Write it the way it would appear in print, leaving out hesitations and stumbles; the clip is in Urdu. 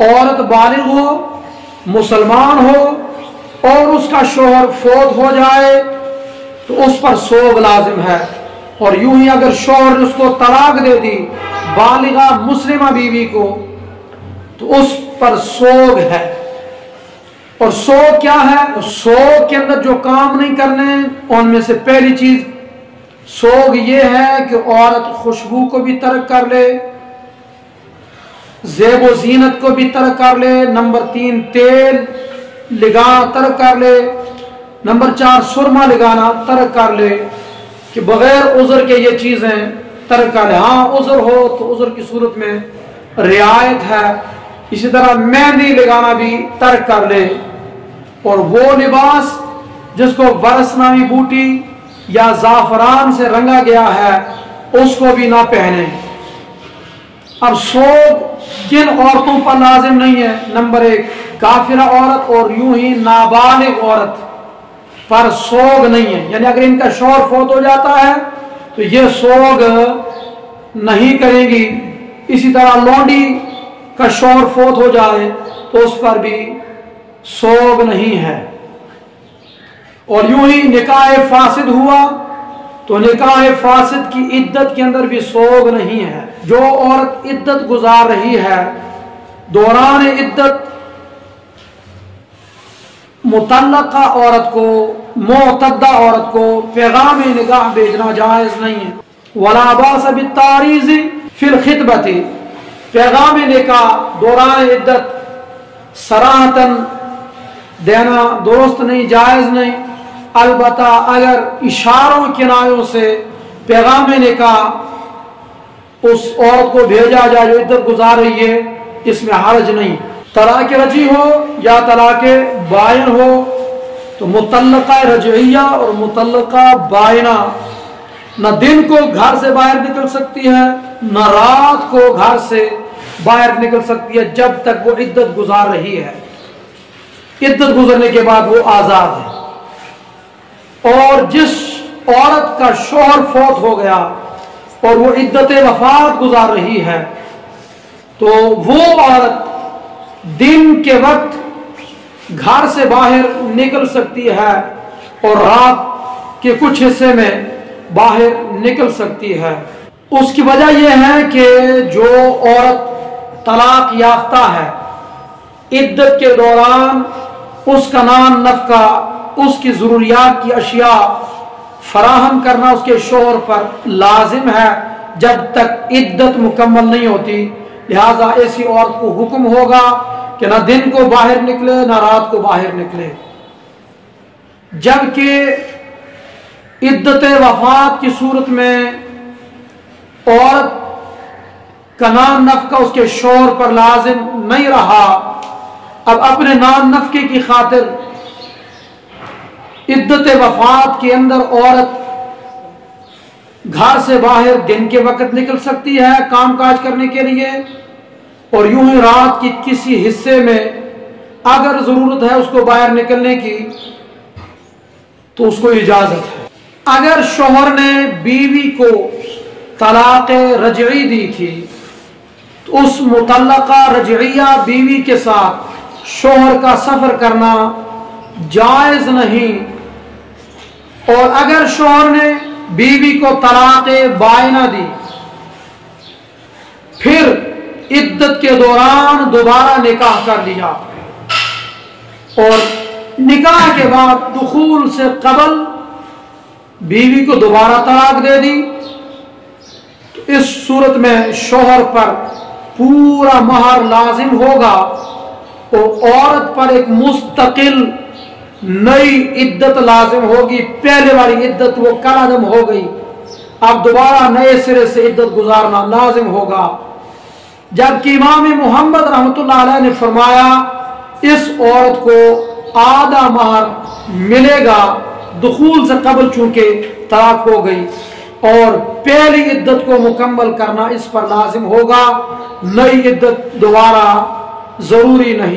عورت بالغ ہو، مسلمان ہو اور اس کا شوہر فوت ہو جائے تو اس پر سوگ لازم ہے، اور یوں ہی اگر شوہر نے اس کو طلاق دے دی بالغہ مسلمہ بیوی کو تو اس پر سوگ ہے۔ اور سوگ کیا ہے؟ سوگ کے اندر جو کام نہیں کرنے ان میں سے پہلی چیز سوگ یہ ہے کہ عورت خوشبو کو بھی ترک کر لے، زیب و زینت کو بھی ترک کر لے، نمبر 3 تیل لگانا ترک کر لے، نمبر 4 سرما لگانا ترک کر لے، کہ بغیر عذر کے یہ چیزیں ترک کر لے۔ ہاں عذر ہو تو عذر کی صورت میں رعایت ہے، اسی طرح مہندی لگانا بھی ترک کر لے، اور وہ لباس جس کو برس نامی بوٹی یا زعفران سے رنگا گیا ہے اس کو بھی نہ پہنے۔ اب سوگ کن عورتوں پر لازم نہیں ہے؟ نمبر 1 کافرہ عورت اور یوں ہی نابالغ عورت پر سوگ نہیں ہے، یعنی اگر ان کا شوہر فوت ہو جاتا ہے تو یہ سوگ نہیں کرے گی۔ اسی طرح لونڈی کا شوہر فوت ہو جائے تو اس پر بھی سوگ نہیں ہے۔ اور یوں ہی نکاح فاسد ہوا تو نکاح فاسد کی عدت کے اندر بھی سوگ نہیں ہے۔ جو عورت عدت گزار رہی ہے دوران عدت مطلقہ عورت کو، معتدہ عورت کو پیغام نکاح بھیجنا جائز نہیں ہے۔ ولا باس بالتعریض فی الخطبۃ، پیغام نکاح دوران عدت صراحتاً دینا درست نہیں، جائز نہیں، البتہ اگر اشاروں کنایوں سے پیغام نکاح اس عورت کو بھیجا جائے جو عدت گزار رہی ہے اس میں حرج نہیں۔ طلاق رجعی ہو یا طلاق بائن ہو تو مطلقہ رجعیہ اور مطلقہ بائنہ نہ دن کو گھر سے باہر نکل سکتی ہے نہ رات کو گھر سے باہر نکل سکتی ہے جب تک وہ عدت گزار رہی ہے۔ عدت گزرنے کے بعد وہ آزاد ہے۔ اور جس عورت کا شوہر فوت ہو گیا اور وہ عدت وفات گزار رہی ہے تو وہ عورت دن کے وقت گھر سے باہر نکل سکتی ہے اور رات کے کچھ حصے میں باہر نکل سکتی ہے۔ اس کی وجہ یہ ہے کہ جو عورت طلاق یافتہ ہے عدت کے دوران اس کا نان نفقہ، اس کی ضروریات کی اشیاء فراہم کرنا اس کے شوہر پر لازم ہے جب تک عدت مکمل نہیں ہوتی، لہذا ایسی عورت کو حکم ہوگا کہ نہ دن کو باہر نکلے نہ رات کو باہر نکلے۔ جبکہ عدت وفات کی صورت میں عورت کا نان نفقہ اس کے شوہر پر لازم نہیں رہا، اب اپنے نان نفقے کی خاطر عدت وفات کے اندر عورت گھر سے باہر دن کے وقت نکل سکتی ہے کام کاج کرنے کے لیے، اور یوں ہی رات کی کسی حصے میں اگر ضرورت ہے اس کو باہر نکلنے کی تو اس کو اجازت ہے۔ اگر شوہر نے بیوی کو طلاق رجعی دی تھی تو اس مطلقہ رجعیہ بیوی کے ساتھ شوہر کا سفر کرنا جائز نہیں، اور اگر شوہر نے بیوی کو طلاق بائنہ دی پھر عدت کے دوران دوبارہ نکاح کر لیا اور نکاح کے بعد دخول سے قبل بیوی کو دوبارہ طلاق دے دی تو اس صورت میں شوہر پر پورا مہر لازم ہوگا اور عورت پر ایک مستقل نئی عدت لازم ہوگی۔ پہلے والی عدت وہ کل عدم ہو گئی، اب دوبارہ نئے سرے سے عدت گزارنا لازم ہوگا۔ جبکہ امام محمد رحمۃ اللہ علیہ نے فرمایا اس عورت کو آدھا مہر ملے گا، دخول سے قبل چونکہ طلاق ہو گئی، اور پہلی عدت کو مکمل کرنا اس پر لازم ہوگا، نئی عدت دوبارہ ضروری نہیں۔